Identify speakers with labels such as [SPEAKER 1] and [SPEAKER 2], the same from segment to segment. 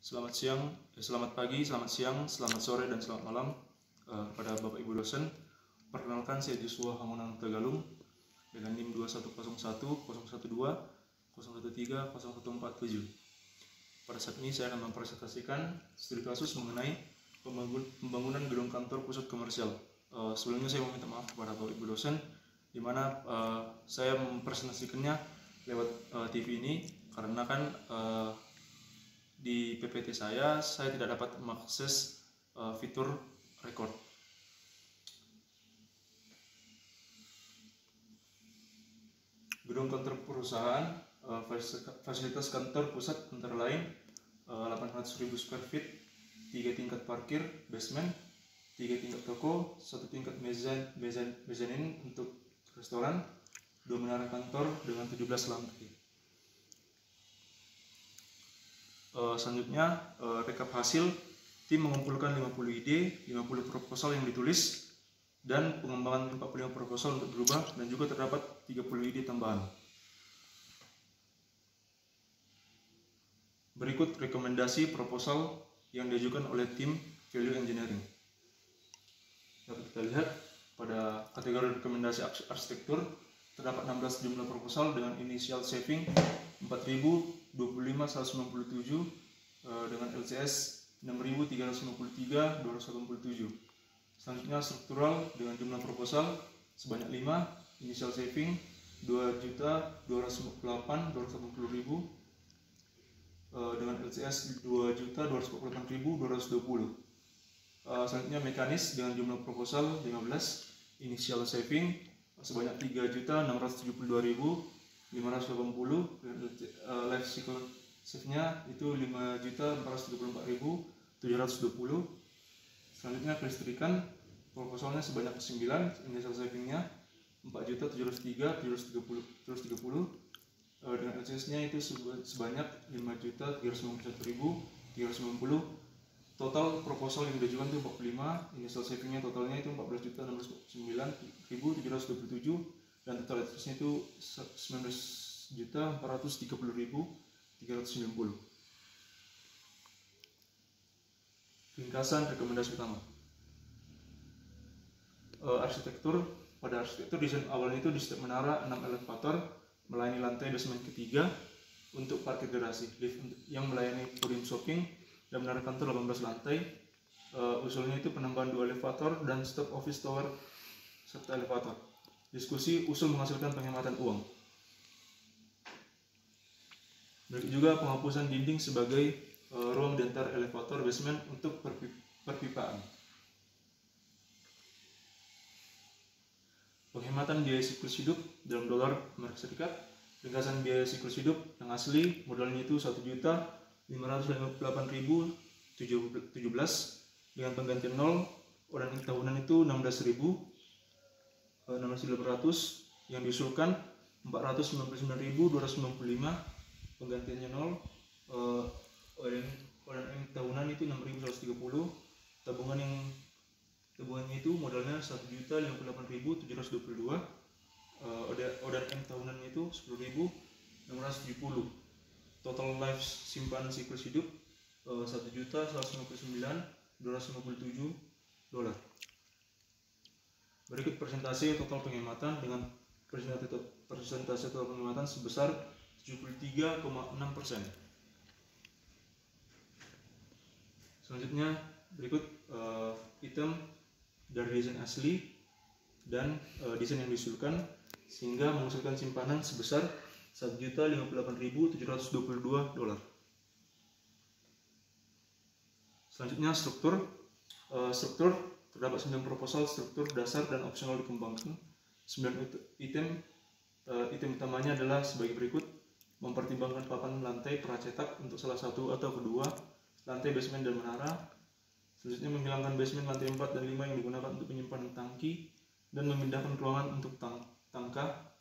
[SPEAKER 1] Selamat siang, selamat pagi, selamat siang, selamat sore, dan selamat malam pada Bapak Ibu dosen. Perkenalkan, saya Joshua Hamonang Tagalung dengan NIM 2101 012 013 0147. Pada saat ini saya akan mempresentasikan studi kasus mengenai pembangunan gedung kantor pusat komersial. Sebelumnya saya meminta maaf kepada Bapak Ibu dosen, di mana saya mempresentasikannya lewat TV ini karena kan di PPT saya tidak dapat mengakses fitur record. Gedung kantor perusahaan, fasilitas kantor pusat antara lain 800.000 square feet, 3 tingkat parkir, basement, 3 tingkat toko, 1 tingkat mezanin untuk restoran, 2 menara kantor dengan 17 lantai. Selanjutnya, rekap hasil, tim mengumpulkan 50 ide, 50 proposal yang ditulis, dan pengembangan 45 proposal untuk berubah, dan juga terdapat 30 ide tambahan. Berikut rekomendasi proposal yang diajukan oleh tim Value Engineering. Dapat kita lihat pada kategori rekomendasi arsitektur, terdapat 16 jumlah proposal dengan initial saving 4.025.197 dengan LCS 6.353.287. Selanjutnya struktural dengan jumlah proposal sebanyak 5, initial saving 2.248.280.000 dengan LCS 2.248.220. Selanjutnya mekanis dengan jumlah proposal 15, initial saving sebanyak 3.672.580, life cycle save-nya itu 5.434.720. Selanjutnya kelistrikan proposalnya sebanyak 9, initial saving-nya 4.703.730 dengan LCS-nya itu sebanyak 5.391.390. Total proposal yang diajukan itu 45, initial saving-nya totalnya itu 14.609.727 dan total LCS-nya itu 19.430.390. Ringkasan rekomendasi utama. Arsitektur. Pada arsitektur desain awalnya itu di setiap menara 6 elevator melayani lantai basement ketiga untuk parkir garasi, lift yang melayani podium shopping, dan menara kantor 18 lantai. Usulnya itu penambahan 2 elevator dan stop office tower serta elevator. Diskusi usul menghasilkan penghematan uang. Berikut juga penghapusan dinding sebagai ruang di antara elevator basement untuk perpipaan. Penghematan biaya siklus hidup dalam dolar Amerika Serikat. Ringkasan biaya siklus hidup yang asli modalnya itu 1.558.017 dengan penggantian 0, dan tahunan itu 16.800 yang diusulkan 499.295, penggantiannya 0, dan tahunan itu 6.130, tabungannya itu modalnya 1.058.722, dan tahunan itu 10.670. Total life simpanan siklus hidup $1.159.257. Berikut persentase total penghematan dengan persentase total penghematan sebesar 73,6%. Selanjutnya berikut item dari desain asli dan desain yang diusulkan sehingga menghasilkan simpanan sebesar $1.058.722. Selanjutnya struktur. Struktur terdapat 9 proposal struktur dasar dan opsional dikembangkan. 9 item utamanya adalah sebagai berikut: mempertimbangkan papan lantai pracetak untuk salah satu atau kedua lantai basement dan menara. Selanjutnya menghilangkan basement lantai 4 dan 5 yang digunakan untuk penyimpanan tangki dan memindahkan ruangan untuk tangka.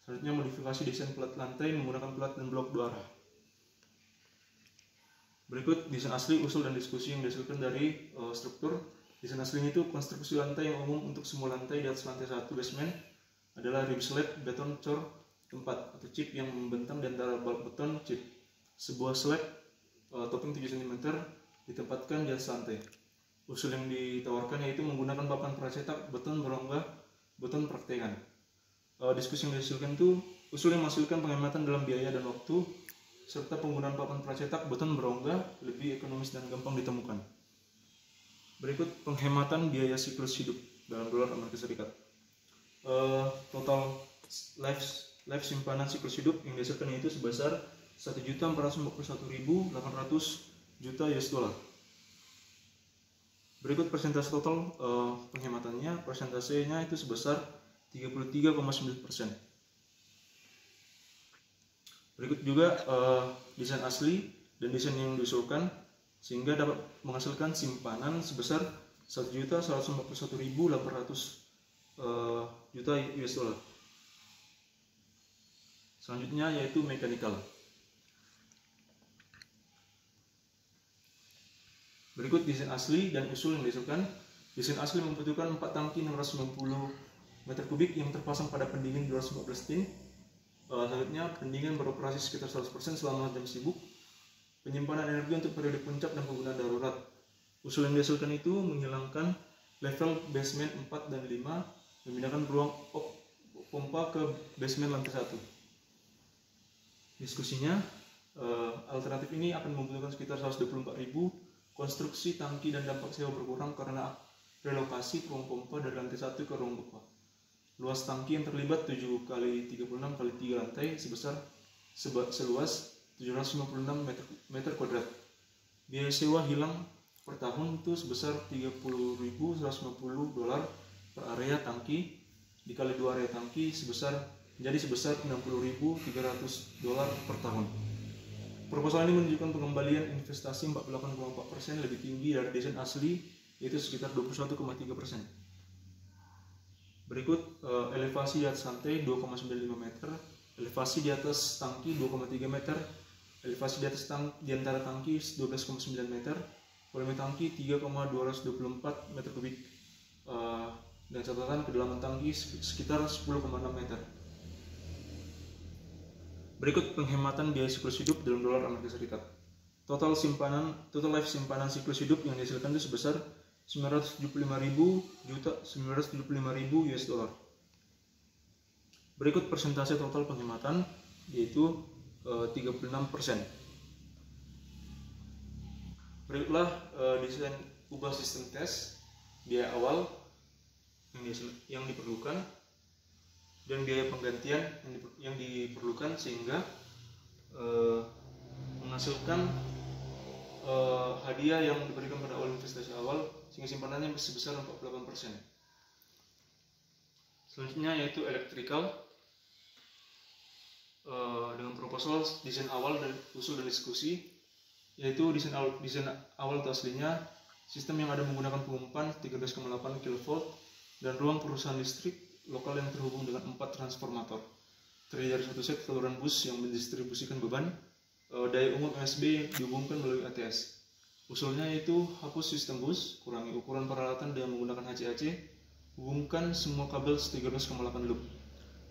[SPEAKER 1] Selanjutnya modifikasi desain plat lantai menggunakan plat dan blok 2 arah. Berikut desain asli, usul, dan diskusi yang dihasilkan dari struktur. Desain aslinya itu konstruksi lantai yang umum untuk semua lantai di atas lantai 1 basement adalah rib slab beton cor tempat atau chip yang membentang di antara balk beton chip. Sebuah slab topping 7 cm ditempatkan di atas lantai. Usul yang ditawarkan yaitu menggunakan papan pracetak, beton berongga, beton praktekan. Diskusi yang dihasilkan itu usul yang menghasilkan penghematan dalam biaya dan waktu, serta penggunaan papan pracetak, beton berongga lebih ekonomis dan gampang ditemukan. Berikut penghematan biaya siklus hidup dalam dolar Amerika Serikat. Total life simpanan siklus hidup yang dihasilkan itu sebesar 1.441.800 juta US dollar. Berikut persentase total penghematannya, persentasenya itu sebesar 33,9%. Berikut juga desain asli dan desain yang diusulkan sehingga dapat menghasilkan simpanan sebesar 1.141.800 juta US dollar. Selanjutnya yaitu mechanical. Berikut desain asli dan usul yang dihasilkan. Desain asli membutuhkan 4 tangki 690 meter kubik yang terpasang pada pendingin 214 pin. Selanjutnya pendingin beroperasi sekitar 100% selama jam sibuk. Penyimpanan energi untuk periode puncak dan penggunaan darurat. Usul yang dihasilkan itu menghilangkan level basement 4 dan 5, memindahkan ruang pompa ke basement lantai 1. Diskusinya, alternatif ini akan membutuhkan sekitar 124.000 konstruksi tangki dan dampak sewa berkurang karena relokasi ruang pompa dari lantai 1 ke ruang pompa. Luas tangki yang terlibat 7 x 36 x 3 lantai seluas 756 meter kuadrat. Biaya sewa hilang per tahun itu sebesar $30.150 per area tangki, dikali 2 area tangki menjadi sebesar $60.300 per tahun. Proposal ini menunjukkan pengembalian investasi 48,4% lebih tinggi dari desain asli, yaitu sekitar 21,3%. Berikut elevasi di atas lantai 2,95 meter, elevasi di atas tangki 2,3 meter, elevasi di atas di antara tangki 12,9 meter, volume tangki 3,224 meter kubik, dan catatan kedalaman tangki sekitar 10,6 meter. Berikut penghematan biaya siklus hidup dalam dolar Amerika Serikat. Total life simpanan siklus hidup yang dihasilkan itu sebesar 975.000 US dollar. Berikut persentase total penghematan yaitu 36%. Berikutlah desain ubah sistem tes biaya awal yang diperlukan dan biaya penggantian yang diperlukan sehingga menghasilkan hadiah yang diberikan pada awal investasi awal sehingga simpanannya sebesar 48%. Selanjutnya yaitu electrical dengan proposal desain awal dan usul dan diskusi, yaitu desain awal atau aslinya sistem yang ada menggunakan pengumpan 13,8 kV dan ruang perusahaan listrik lokal yang terhubung dengan 4 transformator, terdiri dari satu set saluran bus yang mendistribusikan beban daya umum MSB yang dihubungkan melalui ATS. Usulnya yaitu hapus sistem bus, kurangi ukuran peralatan dengan menggunakan HCAC, hubungkan semua kabel 13,8 loop.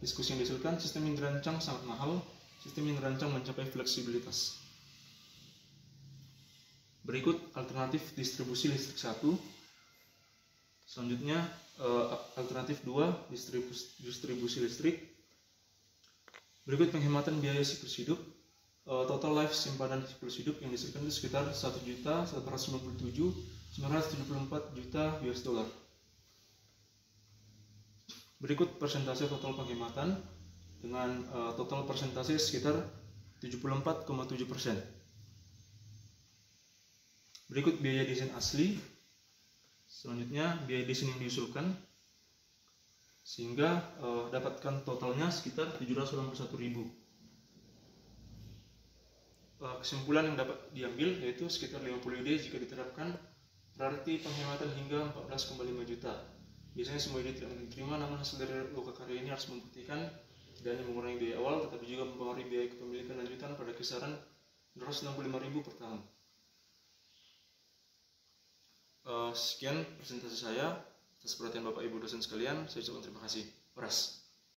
[SPEAKER 1] Diskusi yang dihasilkan, sistem yang dirancang sangat mahal, sistem yang dirancang mencapai fleksibilitas. Berikut alternatif distribusi listrik 1. Selanjutnya alternatif 2, distribusi listrik. Berikut penghematan biaya siklus hidup. Total life simpanan siklus hidup yang dihasilkan itu sekitar 1.197.974 juta US dollar. Berikut persentase total penghematan dengan total persentase sekitar 74,7%. Berikut biaya desain asli. Selanjutnya biaya desain yang diusulkan sehingga dapatkan totalnya sekitar 781.000. Kesimpulan yang dapat diambil yaitu sekitar 50 ide jika diterapkan berarti penghematan hingga 14,5 juta. Biasanya semua ide tidak diterima, namun hasil dari loka karya ini harus membuktikan tidak hanya mengurangi biaya awal tetapi juga mempengaruhi biaya kepemilikan lanjutan pada kisaran 265.000 per tahun. Sekian presentasi saya. Atas perhatian Bapak Ibu dosen sekalian, saya ucapkan terima kasih. Horas.